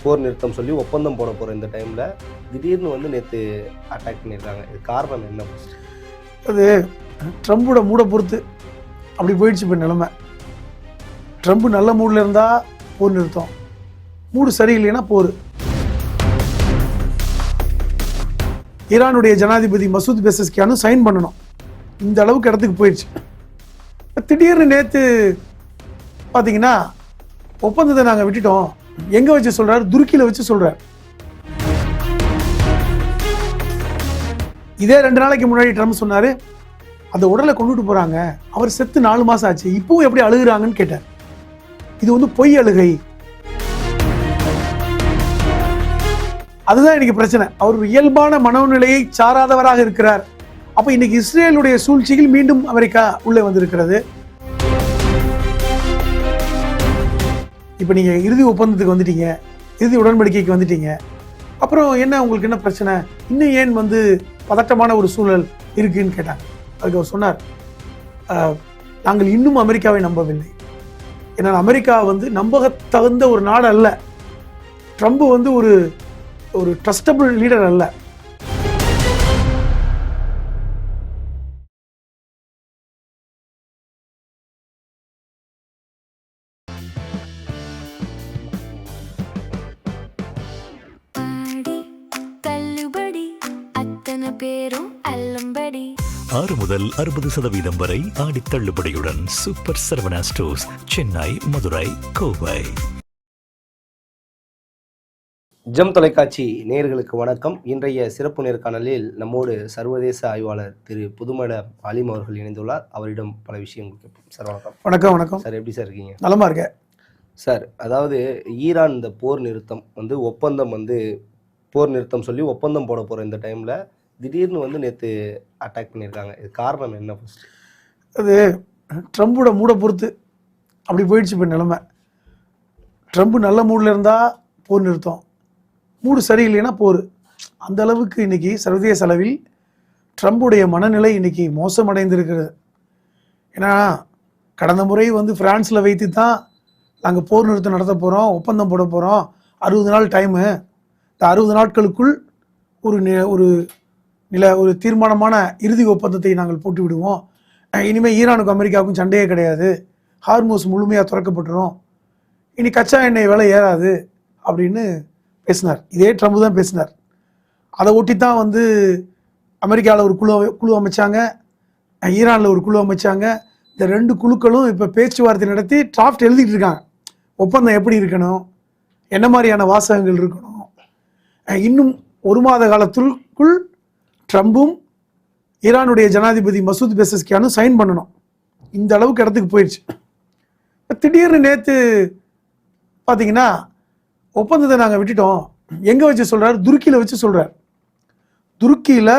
போர் நிறுத்தம் சொல்லி ஒப்பந்தம் போட போகிற இந்த டைமில் திடீர்னு வந்து நேற்று அட்டாக் பண்ணியிருக்காங்க. இது காரணம் என்ன? அது ட்ரம்போட மூடை பொறுத்து அப்படி போயிடுச்சு. இப்போ நிலைமை ட்ரம்ப் நல்ல மூடில் இருந்தால் போர் நிறுத்தம், மூடு சரியில்லைன்னா போர். ஈரானுடைய ஜனாதிபதி மசூத் பெசஸ்கியானும் சைன் பண்ணணும், இந்த அளவுக்கு இடத்துக்கு போயிடுச்சு. திடீர்னு நேற்று பார்த்தீங்கன்னா ஒப்பந்தத்தை நாங்கள் விட்டுட்டோம், எங்கே வச்சு சொல்கிறார்? துருக்கியில் வச்சு சொல்கிறார். இதே 2 நாளைக்கு முன்னாடி ட்ரம்ப் சொன்னார், அந்த உடலை கொண்டுட்டு போகிறாங்க, அவர் செத்து 4 மாதம் ஆச்சு, இப்பவும் எப்படி அழுகுறாங்கன்னு கேட்டார். இது வந்து பொய் அழுகை. அதுதான் இன்னைக்கு பிரச்சனை. அவர் இயல்பான மனோநிலையை சாராதவராக இருக்கிறார். அப்போ இன்னைக்கு இஸ்ரேலுடைய சூழ்ச்சியில் மீண்டும் அமெரிக்கா உள்ளே வந்திருக்கிறது. இப்போ நீங்கள் இறுதி ஒப்பந்தத்துக்கு வந்துட்டீங்க, இறுதி உடன்படிக்கைக்கு வந்துட்டீங்க, அப்புறம் என்ன உங்களுக்கு என்ன பிரச்சனை, இன்னும் ஏன் வந்து பதட்டமான ஒரு சூழல் இருக்குன்னு கேட்டாங்க. அதுக்கு அவர் சொன்னார், நாங்கள் இன்னும் அமெரிக்காவை நம்பவில்லை. ஏன்னா அமெரிக்கா வந்து நம்பத்தகுந்த ஒரு நாடு அல்ல. ட்ரம்ப் வந்து ஒரு ட்ரஸ்டபிள் லீடர் அல்ல. ஆறு முதல் 60% வரை ஆடி தள்ளுபடியுடன் super Saravana stores, Chennai, Madurai, Kovai. Gem தொலைக்காட்சி நேயர்களுக்கு வணக்கம். இன்றைய சிறப்பு நேர்காணலில் நம்மோடு சர்வதேச ஆய்வாளர் திரு புதுமட அலீம் அவர்கள் இணைந்துள்ளார். அவரிடம் பல விஷயங்கள் கேட்போம். சார் வணக்கம். வணக்கம். வணக்கம் சார், எப்படி சார் இருக்கீங்க? நலமா இருக்கேன் சார். அதாவது ஈரான் இந்த போர் நிறுத்தம் வந்து ஒப்பந்தம் வந்து போர் நிறுத்தம் சொல்லி ஒப்பந்தம் போட போகிற இந்த டைமில் திடீர்னு வந்து நேற்று அட்டாக் பண்ணியிருக்காங்க. இது காரணம் என்ன? ஃபர்ஸ்ட் அது ட்ரம்போட மூடை பொறுத்து அப்படி போயிடுச்சு. இப்போ நிலைமை ட்ரம்ப் நல்ல மூடில் இருந்தால் போர் நிறுத்தம், மூடு சரியில்லைன்னா போர். அந்த அளவுக்கு இன்னைக்கு சர்வதேச அளவில் ட்ரம்புடைய மனநிலை இன்னைக்கு மோசமடைந்திருக்கிறது. ஏன்னா கடந்த முறை வந்து பிரான்ஸில் வைத்து தான் நாங்கள் போர் நிறுத்தம் நடத்த போகிறோம், ஒப்பந்தம் போட போகிறோம், 60 நாள் டைமு, இந்த 60 நாட்களுக்குள் ஒரு தீர்மானமான இறுதி ஒப்பந்தத்தை நாங்கள் போட்டு விடுவோம், இனிமேல் ஈரானுக்கும் அமெரிக்காவுக்கும் சண்டையே கிடையாது, ஹார்மோஸ் முழுமையாக திறக்கப்பட்டுரும், இனி கச்சா எண்ணெய் விலை ஏறாது அப்படின்னு பேசினார். இதே ட்ரம்ப் தான் பேசினார். அதை ஒட்டி தான் வந்து அமெரிக்காவில் ஒரு குழு அமைச்சாங்க, ஈரானில் ஒரு குழு அமைச்சாங்க. இந்த 2 குழுக்களும் இப்போ பேச்சுவார்த்தை நடத்தி டிராஃப்ட் எழுதிட்டு இருக்காங்க. ஒப்பந்தம் எப்படி இருக்கணும், என்ன மாதிரியான வாசகங்கள் இருக்கணும். இன்னும் 1 மாத காலத்திற்குள் ட்ரம்பும் ஈரானுடைய ஜனாதிபதி மசூத் பெசஸ்கியானும் சைன் பண்ணணும், இந்த அளவுக்கு இடத்துக்கு போயிடுச்சு. திடீர்னு நேற்று பார்த்தீங்கன்னா ஒப்பந்தத்தை நாங்கள் விட்டுட்டோம், எங்கே வச்சு சொல்கிறார்? துருக்கியில் வச்சு சொல்கிறார். துருக்கியில்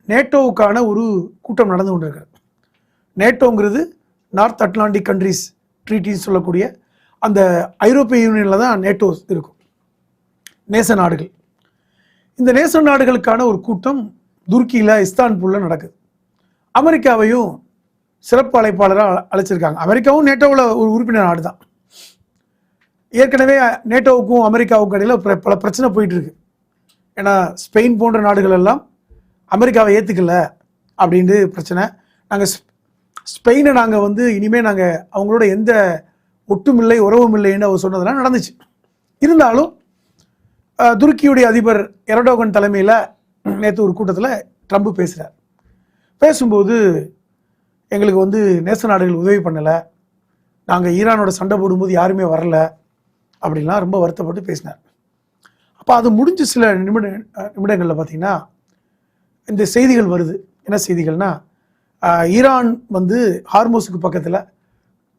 நேட்டோவுக்கான ஒரு கூட்டம் நடந்து கொண்டிருக்கிறது. நேட்டோங்கிறது நார்த் அட்லாண்டிக் கண்ட்ரிஸ் ட்ரீட்டின்னு சொல்லக்கூடிய அந்த ஐரோப்பிய யூனியனில் தான் நேட்டோ இருக்கும், நேச நாடுகள். இந்த நேச நாடுகளுக்கான ஒரு கூட்டம் துருக்கியில் இஸ்தான்புல்ல நடக்குது. அமெரிக்காவையும் சிறப்பு அழைப்பாளராக அழைச்சிருக்காங்க. அமெரிக்காவும் நேட்டோவில் ஒரு உறுப்பினர் நாடு தான். ஏற்கனவே நேட்டோவுக்கும் அமெரிக்காவுக்கும் இடையில் பல பிரச்சனை போயிட்டு இருக்கு. ஏன்னா ஸ்பெயின் போன்ற நாடுகள் எல்லாம் அமெரிக்காவை ஏற்றுக்கல அப்படின்ட்டு பிரச்சனை. நாங்கள் ஸ்பெயினை நாங்கள் வந்து இனிமேல் நாங்கள் அவங்களோட எந்த ஒட்டும் இல்லை உறவும் இல்லைன்னு அவர் சொன்னதெல்லாம் நடந்துச்சு. இருந்தாலும் துருக்கியுடைய அதிபர் எரடோகன் தலைமையில் நேற்று ஒரு கூட்டத்தில் ட்ரம்ப் பேசுகிறார். பேசும்போது எங்களுக்கு வந்து நேச நாடுகள் உதவி பண்ணலை, நாங்கள் ஈரானோட சண்டை போடும்போது யாருமே வரல அப்படின்லாம் ரொம்ப வருத்தப்பட்டு பேசினார். அப்போ அது முடிஞ்ச சில நிமிடங்களில் பார்த்திங்கன்னா இந்த செய்திகள் வருது. என்ன செய்திகள்னா, ஈரான் வந்து ஹார்மோஸுக்கு பக்கத்தில்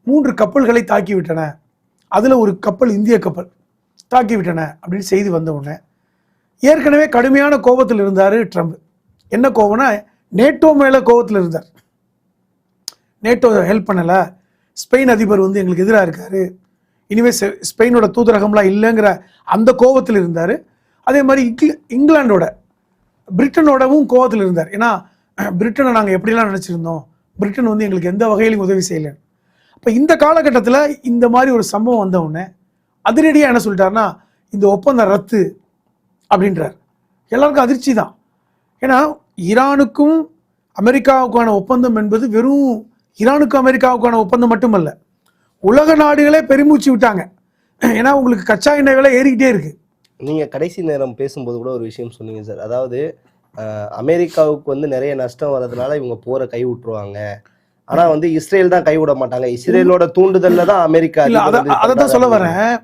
3 கப்பல்களை தாக்கி விட்டன, அதில் ஒரு கப்பல் இந்திய கப்பல் தாக்கி விட்டன அப்படின்னு செய்தி வந்த உடனே ஏற்கனவே கடுமையான கோபத்தில் இருந்தார் ட்ரம்ப். என்ன கோபம்னா, நேட்டோ மேலே கோபத்தில் இருந்தார். நேட்டோ ஹெல்ப் பண்ணலை, ஸ்பெயின் அதிபர் வந்து எங்களுக்கு எதிராக இருக்கார், இனிமேல் ஸ்பெயினோட தூதரகம்லாம் இல்லைங்கிற அந்த கோபத்தில் இருந்தார். அதே மாதிரி இங்கிலாண்டோட பிரிட்டனோடவும் கோபத்தில் இருந்தார். ஏன்னா பிரிட்டனை நாங்கள் எப்படிலாம் நினச்சிருந்தோம், பிரிட்டன் வந்து எங்களுக்கு எந்த வகையிலும் உதவி செய்யலைன்னு. அப்போ இந்த காலகட்டத்தில் இந்த மாதிரி ஒரு சம்பவம் வந்த உடனே அதிரடியாக என்ன சொல்லிட்டாருன்னா, இந்த ஒப்பந்தம் ரத்து அப்படின்றார். எல்லாருக்கும் அதிர்ச்சி தான். ஏன்னா ஈரானுக்கும் அமெரிக்காவுக்கான ஒப்பந்தம் என்பது வெறும் ஈரானுக்கும் அமெரிக்காவுக்கான ஒப்பந்தம் மட்டுமல்ல, உலக நாடுகளே பெருமூச்சு விட்டாங்க. ஏன்னா உங்களுக்கு கச்சா எண்ணெய் விலை ஏறிக்கிட்டே இருக்கு. நீங்கள் கடைசி நேரம் பேசும்போது கூட ஒரு விஷயம் சொன்னீங்க சார், அதாவது அமெரிக்காவுக்கு வந்து நிறைய நஷ்டம் வர்றதுனால இவங்க போரை கை விட்டுருவாங்க, ஆனால் வந்து இஸ்ரேல் தான் கைவிட மாட்டாங்க, இஸ்ரேலோட தூண்டுதல்ல தான் அமெரிக்கா. இல்லை, அதை தான் சொல்ல வரேன்.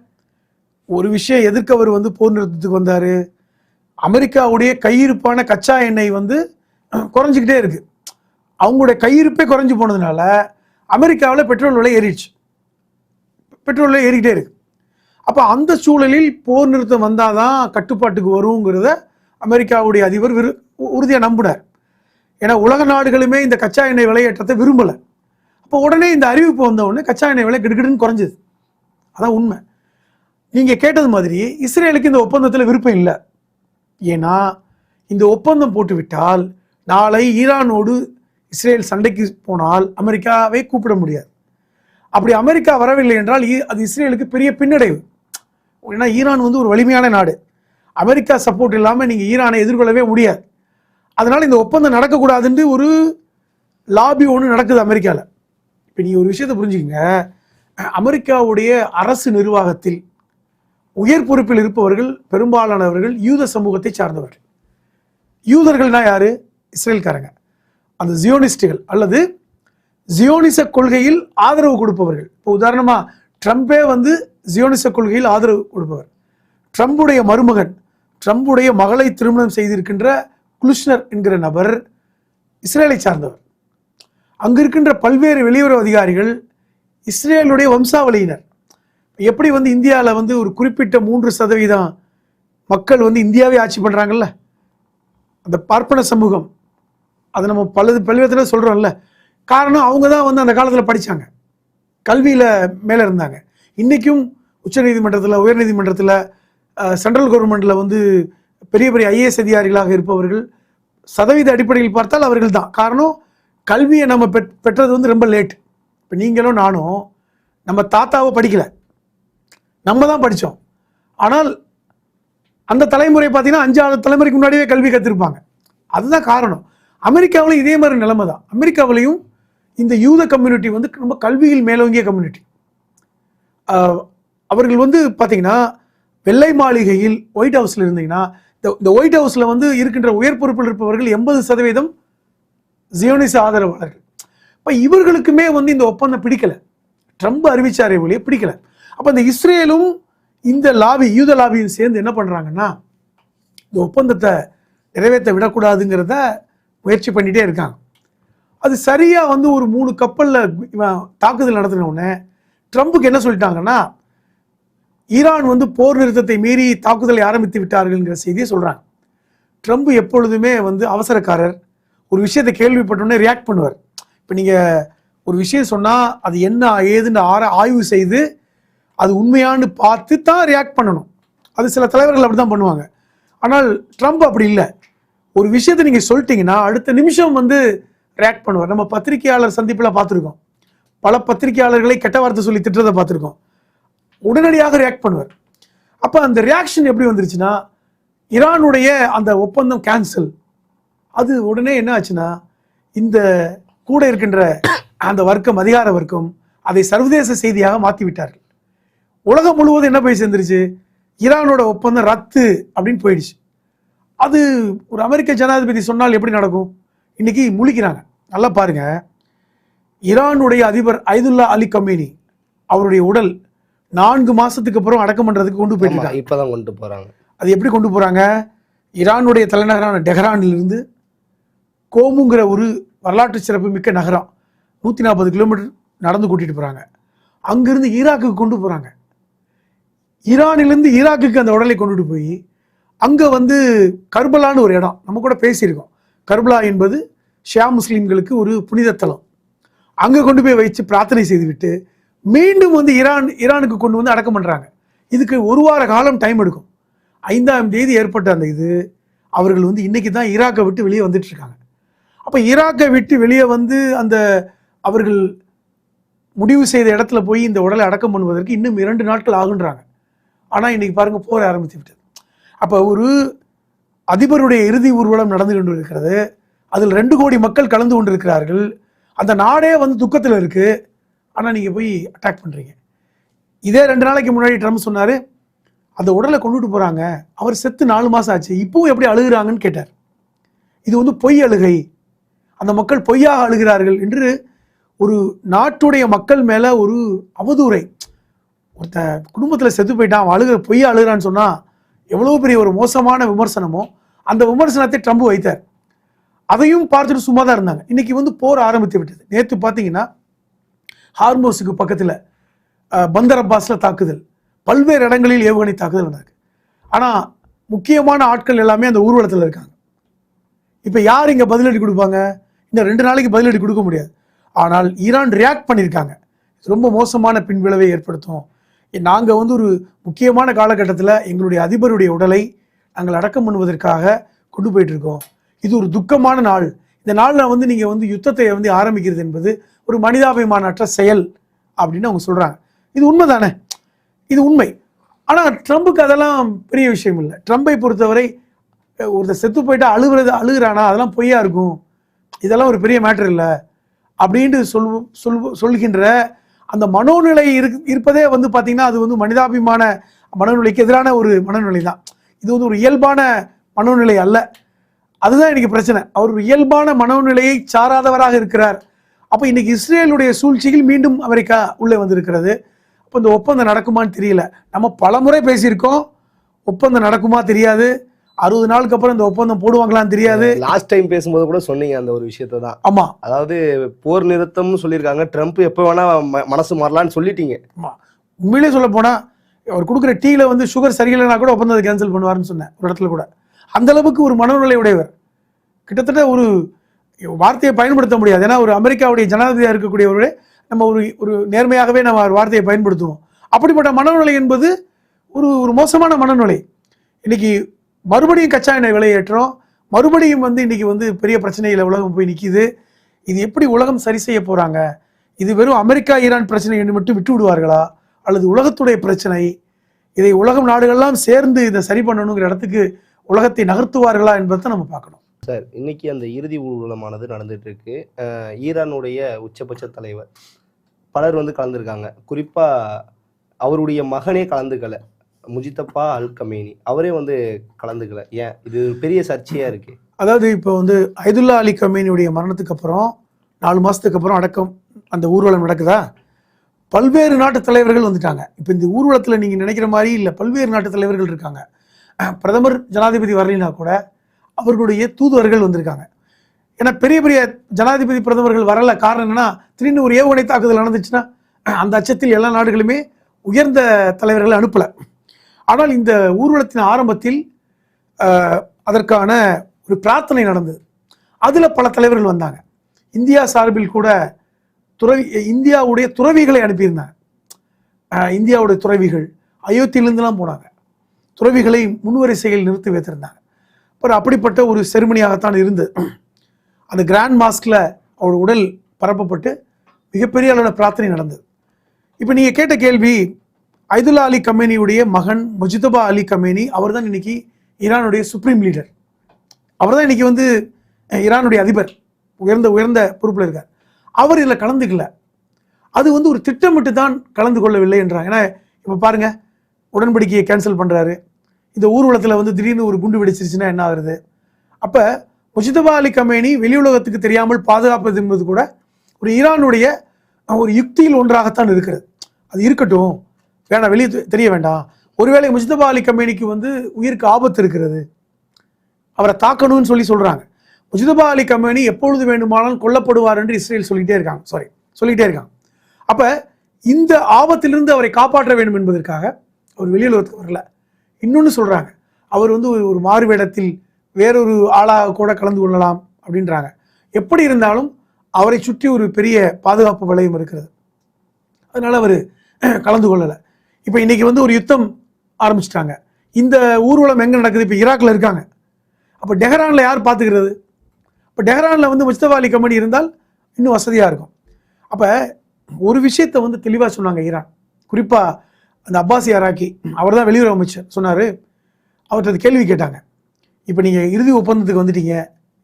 ஒரு விஷயம் எதிர்க்க அவர் வந்து போர் நிறுத்தத்துக்கு வந்தார். அமெரிக்காவுடைய கையிருப்பான கச்சா எண்ணெய் வந்து குறைஞ்சிக்கிட்டே இருக்கு. அவங்களுடைய கையிருப்பே குறைஞ்சி போனதுனால அமெரிக்காவில் பெட்ரோல் விலை ஏறிடுச்சு. பெட்ரோல் விலை ஏறிக்கிட்டே இருக்கு. அப்போ அந்த சூழலில் போர் நிறுத்தம் வந்தால் தான் கட்டுப்பாட்டுக்கு வருங்கிறத அமெரிக்காவுடைய அதிபர் உறுதியாக நம்பினார். ஏன்னா உலக நாடுகளுமே இந்த கச்சா எண்ணெய் விலையேற்றத்தை விரும்பலை. அப்போ உடனே இந்த அறிவிப்பு வந்த உடனே கச்சா எண்ணெய் விலை கிடுகிடுன்னு குறைஞ்சது. அதான் உண்மை. நீங்கள் கேட்டது மாதிரி இஸ்ரேலுக்கு இந்த ஒப்பந்தத்தில் விருப்பம் இல்லை. ஏன்னா இந்த ஒப்பந்தம் போட்டுவிட்டால் நாளை ஈரானோடு இஸ்ரேல் சண்டைக்கு போனால் அமெரிக்காவை கூப்பிட முடியாது. அப்படி அமெரிக்கா வரவில்லை என்றால் அது இஸ்ரேலுக்கு பெரிய பின்னடைவு. ஏன்னா ஈரான் வந்து ஒரு வலிமையான நாடு. அமெரிக்கா சப்போர்ட் இல்லாமல் நீங்கள் ஈரானை எதிர்கொள்ளவே முடியாது. அதனால் இந்த ஒப்பந்தம் நடக்கக்கூடாதுன்னு ஒரு லாபி ஒன்று நடக்குது அமெரிக்காவில். இப்போ நீங்கள் ஒரு விஷயத்தை புரிஞ்சுக்கங்க. அமெரிக்காவுடைய அரசு நிர்வாகத்தில் உயர் பொறுப்பில் இருப்பவர்கள் பெரும்பாலானவர்கள் யூத சமூகத்தை சார்ந்தவர்கள். யூதர்கள்னா யாரு? இஸ்ரேல்காரங்க, அந்த ஜியோனிஸ்டுகள் அல்லது ஜியோனிச கொள்கையில் ஆதரவு கொடுப்பவர்கள். இப்போ உதாரணமா ட்ரம்பே வந்து ஜியோனிச கொள்கையில் ஆதரவு கொடுப்பவர். ட்ரம்புடைய மருமகன், ட்ரம்புடைய மகளை திருமணம் செய்திருக்கின்ற குலுஷ்னர் என்கிற நபர் இஸ்ரேலை சார்ந்தவர். அங்கு இருக்கின்ற பல்வேறு வெளியுறவு அதிகாரிகள் இஸ்ரேலுடைய வம்சாவளியினர். எப்படி வந்து இந்தியாவில் வந்து ஒரு குறிப்பிட்ட 3% மக்கள் வந்து இந்தியாவே ஆட்சி பண்ணுறாங்கல்ல, அந்த பார்ப்பன சமூகம், அதை நம்ம பல்வேறு சொல்கிறோம்ல. காரணம் அவங்க தான் வந்து அந்த காலத்தில் படித்தாங்க, கல்வியில் மேலே இருந்தாங்க. இன்றைக்கும் உச்சநீதிமன்றத்தில், உயர்நீதிமன்றத்தில், சென்ட்ரல் கவர்மெண்ட்டில் வந்து பெரிய பெரிய ஐஏஎஸ் அதிகாரிகளாக இருப்பவர்கள் சதவீத அடிப்படையில் பார்த்தால் அவர்கள் தான். காரணம், கல்வியை நம்ம பெற்றது வந்து ரொம்ப லேட். இப்போ நீங்களும் நானும் நம்ம தாத்தாவை படிக்கலை, நம்ம தான் படித்தோம். ஆனால் அந்த தலைமுறை பார்த்தீங்கன்னா 5-6 தலைமுறைக்கு முன்னாடியே கல்வி கற்றுருப்பாங்க. அதுதான் காரணம். அமெரிக்காவிலும் இதே மாதிரி நிலைமை தான். அமெரிக்காவிலையும் இந்த யூத கம்யூனிட்டி வந்து ரொம்ப கல்வியில் மேலோங்கிய கம்யூனிட்டி. அவர்கள் வந்து பார்த்தீங்கன்னா வெள்ளை மாளிகையில் ஒயிட் ஹவுஸில் இருந்தீங்கன்னா இந்த ஒயிட் ஹவுஸில் வந்து இருக்கின்ற உயர் பொறுப்பில் இருப்பவர்கள் 80% ஜியோனிச ஆதரவாளர்கள். இப்போ இவர்களுக்குமே வந்து இந்த ஒப்பந்தம் பிடிக்கலை. ட்ரம்ப் அறிவிச்சாரே ஒழிய பிடிக்கலை. அப்போ இந்த இஸ்ரேலும் இந்த லாபி, யூத லாபியும் சேர்ந்து என்ன பண்ணுறாங்கன்னா இந்த ஒப்பந்தத்தை நிறைவேற்ற விடக்கூடாதுங்கிறத முயற்சி பண்ணிகிட்டே இருக்காங்க. அது சரியாக வந்து ஒரு 3 கப்பலில் தாக்குதல் நடத்தின உடனே ட்ரம்புக்கு என்ன சொல்லிட்டாங்கன்னா, ஈரான் வந்து போர் நிறுத்தத்தை மீறி தாக்குதலை ஆரம்பித்து விட்டார்கள்ங்கிற செய்தியை சொல்கிறாங்க. ட்ரம்ப் எப்பொழுதுமே வந்து அவசரக்காரர். ஒரு விஷயத்தை கேள்விப்பட்டோன்னே ரியாக்ட் பண்ணுவார். இப்போ நீங்கள் ஒரு விஷயம் சொன்னால் அது என்ன ஏதுன்னு ஆய்வு செய்து அது உண்மையானு பார்த்து தான் ரியாக்ட் பண்ணணும். அது சில தலைவர்கள் அப்படி தான் பண்ணுவாங்க. ஆனால் ட்ரம்ப் அப்படி இல்லை. ஒரு விஷயத்தை நீங்கள் சொல்லிட்டீங்கன்னா அடுத்த நிமிஷம் வந்து ரியாக்ட் பண்ணுவார். நம்ம பத்திரிகையாளர் சந்திப்பில் பார்த்துருக்கோம், பல பத்திரிகையாளர்களை கெட்ட வார்த்தை சொல்லி திட்டுறதை பார்த்துருக்கோம். உடனடியாக ரியாக்ட் பண்ணுவார். அப்போ அந்த ரியாக்ஷன் எப்படி வந்துருச்சுன்னா, ஈரானுடைய அந்த ஒப்பந்தம் கேன்சல். அது உடனே என்ன ஆச்சுன்னா, இந்த கூட இருக்கின்ற அந்த வர்க்கம், அதிகார வர்க்கம், அதை சர்வதேச செய்தியாக மாற்றி விட்டார்கள். உலகம் முழுவதும் என்ன போய் சேர்ந்துருச்சு, ஈரானோட ஒப்பந்தம் ரத்து அப்படின்னு போயிடுச்சு. அது ஒரு அமெரிக்க ஜனாதிபதி சொன்னால் எப்படி நடக்கும்? இன்னைக்கு முழிக்கிறாங்க. நல்லா பாருங்க, ஈரானுடைய அதிபர் அயதுல்லா அலி கமேனி அவருடைய உடல் 4 மாசத்துக்கு அப்புறம் அடக்கம் பண்றதுக்கு கொண்டு போயிட்டு இப்பதான் கொண்டு போறாங்க. அது எப்படி கொண்டு போறாங்க? ஈரானுடைய தலைநகரான டெஹ்ரானிலிருந்து கோமுங்கிற ஒரு வரலாற்று சிறப்பு மிக்க நகரம் 140 கிலோமீட்டர் நடந்து கூட்டிட்டு போறாங்க. அங்கிருந்து ஈராக்குக்கு கொண்டு போறாங்க. ஈரானிலிருந்து ஈராக்குக்கு அந்த உடலை கொண்டுட்டு போய் அங்கே வந்து கர்பலான்னு ஒரு இடம், நம்ம கூட பேசியிருக்கோம். கர்பலா என்பது ஷியா முஸ்லீம்களுக்கு ஒரு புனித தலம். அங்கே கொண்டு போய் வச்சு பிரார்த்தனை செய்துவிட்டு மீண்டும் வந்து ஈரானுக்கு கொண்டு வந்து அடக்கம் பண்ணுறாங்க. இதுக்கு 1 வார காலம் டைம் எடுக்கும். 5ஆம் தேதி ஏற்பட்ட அந்த இது அவர்கள் வந்து இன்னைக்கு தான் ஈராக்கை விட்டு வெளியே வந்துட்டு இருக்காங்க. அப்போ ஈராக்கை விட்டு வெளியே வந்து அந்த அவர்கள் முடிவு செய்த இடத்துல போய் இந்த உடலை அடக்கம் பண்ணுவதற்கு இன்னும் 2 நாட்கள் ஆகுன்றாங்க. ஆனால் இன்னைக்கு பாருங்க போர் ஆரம்பித்து விட்டது. அப்போ ஒரு அதிபருடைய இறுதி ஊர்வலம் நடந்து கொண்டு இருக்கிறது. அதில் 2 கோடி மக்கள் கலந்து கொண்டிருக்கிறார்கள். அந்த நாடே வந்து துக்கத்தில் இருக்கு. ஆனால் நீங்கள் போய் அட்டாக் பண்ணுறீங்க. இதே 2 நாளைக்கு முன்னாடி ட்ரம்ப் சொன்னார், அந்த உடலை கொண்டுட்டு போகிறாங்க, அவர் செத்து 4 மாதம் ஆச்சு, இப்பவும் எப்படி அழுகிறாங்கன்னு கேட்டார். இது வந்து பொய் அழுகை, அந்த மக்கள் பொய்யாக அழுகிறார்கள் என்று ஒரு நாட்டுடைய மக்கள் மேலே ஒரு அவதூறை. ஒருத்த குடும்பத்தில் செத்து போயிட்டான், அவன் பொய்யா அழுகிறான்னு சொன்னால் எவ்வளோ பெரிய ஒரு மோசமான விமர்சனமோ அந்த விமர்சனத்தை ட்ரம்ப் வைத்தார். அதையும் பார்த்துட்டு சும்மா தான் இருந்தாங்க. இன்னைக்கு வந்து போர் ஆரம்பித்து விட்டது. நேற்று பார்த்தீங்கன்னா ஹார்மோஸுக்கு பக்கத்தில் பந்தர் அப்பாஸில் தாக்குதல், பல்வேறு இடங்களில் ஏவுகணை தாக்குதல் நடக்குது. ஆனால் முக்கியமான ஆட்கள் எல்லாமே அந்த ஊர்வலத்தில் இருக்காங்க. இப்போ யார் இங்கே பதிலடி கொடுப்பாங்க? இன்னும் 2 நாளைக்கு பதிலடி கொடுக்க முடியாது. ஆனால் ஈரான் ரியாக்ட் பண்ணியிருக்காங்க. ரொம்ப மோசமான பின்விளைவை ஏற்படுத்தும். நாங்கள் வந்து ஒரு முக்கியமான காலகட்டத்தில் எங்களுடைய அதிபருடைய உடலை நாங்கள் அடக்கம் பண்ணுவதற்காக கொண்டு போயிட்டு இருக்கோம். இது ஒரு துக்கமான நாள். இந்த நாளில் வந்து நீங்கள் வந்து யுத்தத்தை வந்து ஆரம்பிக்கிறது என்பது ஒரு மனிதாபிமானற்ற செயல் அப்படின்னு அவங்க சொல்கிறாங்க. இது உண்மை தானே? இது உண்மை. ஆனால் ட்ரம்புக்கு அதெல்லாம் பெரிய விஷயம் இல்லை. ட்ரம்பை பொறுத்தவரை ஒருத்தர் செத்து போயிட்டா அழுகிறானா அதெல்லாம் பொய்யா இருக்கும், இதெல்லாம் ஒரு பெரிய மேட்டர் இல்லை அப்படின்ட்டு சொல்கின்ற அந்த மனோநிலை இருப்பதே வந்து பார்த்தீங்கன்னா அது வந்து மனிதாபிமான மனநிலைக்கு எதிரான ஒரு மனநிலை தான். இது வந்து ஒரு இயல்பான மனோநிலை அல்ல. அதுதான் இன்னைக்கு பிரச்சனை. அவர் ஒரு இயல்பான மனோநிலையை சாராதவராக இருக்கிறார். அப்போ இன்னைக்கு இஸ்ரேலுடைய சூழ்ச்சியில் மீண்டும் அமெரிக்கா உள்ளே வந்திருக்கிறது. அப்போ இந்த ஒப்பந்தம் நடக்குமான்னு தெரியல. நம்ம பலமுறை பேசியிருக்கோம், ஒப்பந்தம் நடக்குமா தெரியாது, 60 நாளுக்கு அப்புறம் இந்த ஒப்பந்தம் போடுவாங்களான்னு தெரியாது. லாஸ்ட் டைம் பேசும்போது கூட சொன்னீங்க அந்த ஒரு விஷயத்தை தான். ஆமா, அதாவது போர் நிறுத்தம்னு சொல்லியிருக்காங்க, ட்ரம்ப் எப்போ வேணா மனசு மாறலான்னு சொல்லிட்டீங்க. ஆமா, உண்மையிலே சொல்ல போனா அவர் கொடுக்குற டீல வந்து சுகர் சரியில்லைன்னா கூட ஒப்பந்தத்தை கேன்சல் பண்ணுவார்னு சொன்னேன் ஒரு இடத்துல கூட. அந்த அளவுக்கு ஒரு மனநிலை உடையவர். கிட்டத்தட்ட ஒரு வார்த்தையை பயன்படுத்த முடியாது. ஏன்னா ஒரு அமெரிக்காவுடைய ஜனாதிபதியாக இருக்கக்கூடியவர்களே நம்ம ஒரு நேர்மையாகவே நம்ம வார்த்தையை பயன்படுத்துவோம். அப்படிப்பட்ட மனநிலை என்பது ஒரு மோசமான மனநிலை. இன்னைக்கு மறுபடியும் கச்சா எண்ணெய் விலையேற்றம், மறுபடியும் வந்து இன்னைக்கு வந்து பெரிய பிரச்சனையில் உலகம் போய் நிற்கிது. இது எப்படி உலகம் சரி செய்ய போறாங்க? இது வெறும் அமெரிக்கா ஈரான் பிரச்சனை என்று மட்டும் விட்டு விடுவார்களா, அல்லது உலகத்துடைய பிரச்சனை, இதை உலகம் நாடுகள்லாம் சேர்ந்து இதை சரி பண்ணணுங்கிற இடத்துக்கு உலகத்தை நகர்த்துவார்களா என்பதை நம்ம பார்க்கணும். சார், இன்னைக்கு அந்த இறுதி ஊர்வலமானது நடந்துட்டு இருக்கு. ஈரானுடைய உச்சபட்ச தலைவர் பலர் வந்து கலந்துருக்காங்க. குறிப்பா அவருடைய மகனே கலந்துக்கல, முஜிதபா அல் கமேனி, அவரே வந்து கலந்துக்கல. ஏன் இது பெரிய சர்ச்சையா இருக்கு? அதாவது இப்போ வந்து ஐதுல்லா அலி கமேனியுடைய மரணத்துக்கு அப்புறம் 4 மாசத்துக்கு அப்புறம் அடக்கம் அந்த ஊர்வலம் நடக்குதா, பல்வேறு நாட்டு தலைவர்கள் வந்துட்டாங்க. இப்போ இந்த ஊர்வலத்தில் நீங்க நினைக்கிற மாதிரி இல்லை, பல்வேறு நாட்டு தலைவர்கள் இருக்காங்க. பிரதமர் ஜனாதிபதி வரலைன்னா கூட அவர்களுடைய தூதுவர்கள் வந்திருக்காங்க. ஏன்னா பெரிய பெரிய ஜனாதிபதி பிரதமர்கள் வரல. காரணம் என்னன்னா, திடீர்னு ஒரு ஏவுகணை தாக்குதல் நடந்துச்சுன்னா அந்த அச்சத்தில் எல்லா நாடுகளுமே உயர்ந்த தலைவர்களை அனுப்பல. ஆனால் இந்த ஊர்வலத்தின் ஆரம்பத்தில் அதற்கான ஒரு பிரார்த்தனை நடந்தது. அதுல பல தலைவர்கள் வந்தாங்க. இந்தியா சார்பில் கூட இந்தியாவுடைய துறவிகளை அனுப்பியிருந்தாங்க. இந்தியாவுடைய துறவிகள் அயோத்தியிலிருந்துலாம் போனாங்க. துறவிகளை முன்வரிசையில் நிறுத்தி வைத்திருந்தாங்க. அப்புறம் அப்படிப்பட்ட ஒரு செரிமனியாகத்தான் இருந்தது. அந்த கிராண்ட் மாஸ்கில் அவரோட உடல் பரப்பப்பட்டு மிகப்பெரிய அளவில் பிரார்த்தனை நடந்தது. இப்போ நீங்கள் கேட்ட கேள்வி, ஐதுல்லா அலி கமேனியுடைய மகன் முஜிதபா அலி கமேனி, அவர் தான் இன்னைக்கு ஈரானுடைய சுப்ரீம் லீடர். அவர் தான் இன்னைக்கு வந்து ஈரானுடைய அதிபர், உயர்ந்த பொறுப்பில் இருக்கார். அவர் இதில் கலந்துக்கல. அது வந்து ஒரு திட்டமிட்டு தான் கலந்து கொள்ளவில்லை என்றாங்க. ஏன்னா இப்போ பாருங்க, உடன்படிக்கையை கேன்சல் பண்ணுறாரு. இந்த ஊர்வலத்தில் வந்து திடீர்னு ஒரு குண்டு வெடிச்சிருச்சுன்னா என்ன ஆகுது? அப்போ முஜிதபா அலி கமேனி வெளி உலகத்துக்கு தெரியாமல் பாதுகாப்பது என்பது கூட ஒரு ஈரானுடைய ஒரு யுக்தியில் ஒன்றாகத்தான் இருக்கிறது. அது இருக்கட்டும், வேணாம், வெளியே தெரிய வேண்டாம். ஒருவேளை முஜிதபா அலி கமேனிக்கு வந்து உயிருக்கு ஆபத்து இருக்கிறது, அவரை தாக்கணும்னு சொல்றாங்க. முஜிதபா அலி கமேனி எப்பொழுது வேண்டுமானாலும் கொல்லப்படுவார் என்று இஸ்ரேல் சொல்லிட்டே இருக்காங்க. அப்ப இந்த ஆபத்திலிருந்து அவரை காப்பாற்ற வேண்டும் என்பதற்காக அவர் வெளியுலகத்துக்கு வரல. இன்னொன்னு சொல்றாங்க, அவர் வந்து ஒரு மாறு வேடத்தில் வேறொரு ஆளாக கூட கலந்து கொள்ளலாம் அப்படின்றாங்க. எப்படி இருந்தாலும் அவரை சுற்றி ஒரு பெரிய பாதுகாப்பு வளையம் இருக்கிறது. அதனால அவர் கலந்து கொள்ளலை. இப்போ இன்னைக்கு வந்து ஒரு யுத்தம் ஆரம்பிச்சிட்டாங்க. இந்த ஊர்வலம் எங்க நடக்குது? இப்போ ஈராக்ல இருக்காங்க. அப்போ டெஹரான்ல யார் பார்த்துக்கிறது? இப்போ டெஹரான்ல வந்து முஜ்தபா அலி கமேனி இருந்தால் இன்னும் வசதியாக இருக்கும். அப்போ ஒரு விஷயத்தை வந்து தெளிவாக சொன்னாங்க ஈரான், குறிப்பாக அந்த அப்பாஸ் யாராக்கி அவர் தான் வெளியுறவு அமைச்சர் சொன்னார். அவர்கிட்ட கேள்வி கேட்டாங்க, இப்போ நீங்கள் இறுதி ஒப்பந்தத்துக்கு வந்துட்டீங்க,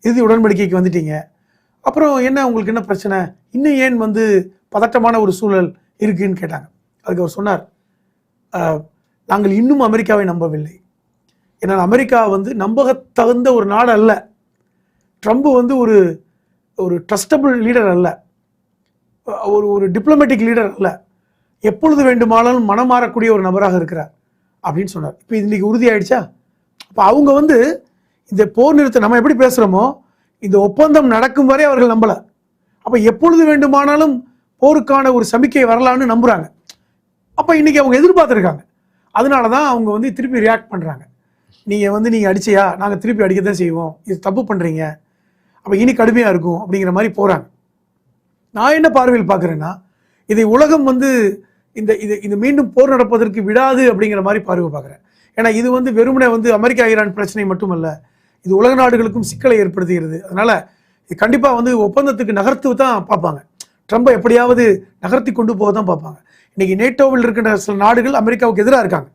இறுதி உடன்படிக்கைக்கு வந்துட்டீங்க, அப்புறம் என்ன உங்களுக்கு என்ன பிரச்சனை, இன்னும் ஏன் வந்து பதட்டமான ஒரு சூழல் இருக்குன்னு கேட்டாங்க. அதுக்கு அவர் சொன்னார், நாங்கள் இன்னும் அமெரிக்காவை நம்பவில்லை. ஏன்னா அமெரிக்கா வந்து நம்பத்தகுந்த ஒரு நாடு அல்ல. ட்ரம்ப் வந்து ஒரு ஒரு ட்ரஸ்டபிள் லீடர் அல்ல, ஒரு டிப்ளமேட்டிக் லீடர் அல்ல, எப்பொழுது வேண்டுமானாலும் மனம் மாறக்கூடிய ஒரு நபராக இருக்கிறார் அப்படின்னு சொன்னார். இப்போ இன்னைக்கு உறுதியாயிடுச்சா? அப்போ அவங்க வந்து இந்த போர் நிறுத்தம் நம்ம எப்படி பேசுகிறோமோ இந்த ஒப்பந்தம் நடக்கும் வரை அவர்கள் நம்பலை. அப்போ எப்பொழுது வேண்டுமானாலும் போருக்கான ஒரு சமிக்கை வரலான்னு நம்புகிறாங்க. அப்போ இன்னைக்கு அவங்க எதிர்பார்த்துருக்காங்க. அதனால தான் அவங்க வந்து திருப்பி ரியாக்ட் பண்ணுறாங்க. நீங்கள் அடிச்சியா, நாங்கள் திருப்பி அடிக்க தான் செய்வோம், இது தப்பு பண்ணுறீங்க, அப்போ இனி கடுமையாக இருக்கும் அப்படிங்கிற மாதிரி போகிறாங்க. நான் என்ன பார்வையில் பார்க்குறேன்னா, இதை உலகம் வந்து இந்த மீண்டும் போர் நடப்பதற்கு விடாது அப்படிங்கிற மாதிரி பார்வை பார்க்குறேன். ஏன்னா இது வந்து வெறுமனே வந்து அமெரிக்கா ஈரான் பிரச்சனை மட்டுமல்ல, இது உலக நாடுகளுக்கும் சிக்கலை ஏற்படுத்துகிறது. அதனால் இது கண்டிப்பாக வந்து ஒப்பந்தத்துக்கு நகர்த்து தான் பார்ப்பாங்க. ட்ரம்பை எப்படியாவது நகர்த்தி கொண்டு போக தான் பார்ப்பாங்க. இன்றைக்கி நேட்டோவில் இருக்கின்ற சில நாடுகள் அமெரிக்காவுக்கு எதிராக இருக்காங்க.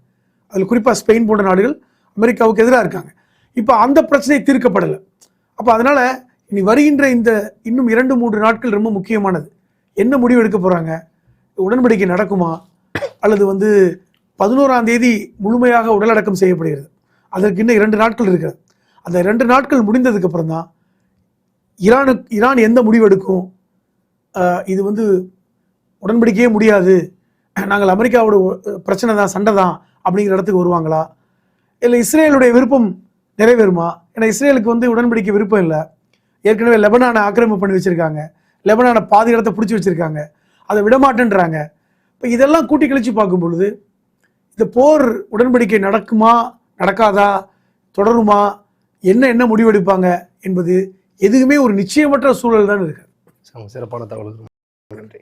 அதில் குறிப்பாக ஸ்பெயின் போன்ற நாடுகள் அமெரிக்காவுக்கு எதிராக இருக்காங்க. இப்போ அந்த பிரச்சனை தீர்க்கப்படலை. அப்போ அதனால் இனி வருகின்ற இந்த இன்னும் 2-3 நாட்கள் ரொம்ப முக்கியமானது. என்ன முடிவு எடுக்க போகிறாங்க? உடன்படிக்கை நடக்குமா, அல்லது வந்து 11ஆம் தேதி முழுமையாக உடலடக்கம் செய்யப்படுகிறது. அதற்கு இன்னும் 2 நாட்கள் இருக்கிறது. அந்த 2 நாட்கள் முடிந்ததுக்கு அப்புறம் தான் ஈரான் எந்த முடிவு எடுக்கும். இது வந்து உடன்படிக்கையே முடியாது, நாங்கள் அமெரிக்காவோட பிரச்சனை தான், சண்டை தான் அப்படிங்கிற இடத்துக்கு வருவாங்களா, இல்லை இஸ்ரேலுடைய விருப்பம் நிறைவேறுமா? ஏன்னா இஸ்ரேலுக்கு வந்து உடன்படிக்கை விருப்பம் இல்லை. ஏற்கனவே லெபனானை ஆக்கிரமிப்பு பண்ணி வச்சுருக்காங்க, லெபனானை பாதி இடத்தை பிடிச்சி வச்சுருக்காங்க, அதை விடமாட்டேன்றாங்க. இப்போ இதெல்லாம் கூட்டி கழிச்சு பார்க்கும் பொழுது இந்த போர் உடன்படிக்கை நடக்குமா நடக்காதா, தொடருமா, என்ன முடிவெடுப்பாங்க என்பது எதுவுமே ஒரு நிச்சயமற்ற சூழல் தான் இருக்கு. சிறப்பான தகவல், நன்றி.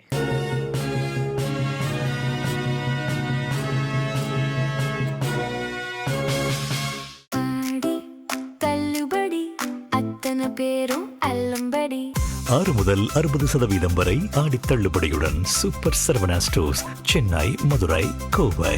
பேரும் அல்லம்படி 6 முதல் 60% வரை ஆடி தள்ளுபடியுடன் சூப்பர் சரவணா ஸ்டோர்ஸ், சென்னை, மதுரை, கோவை.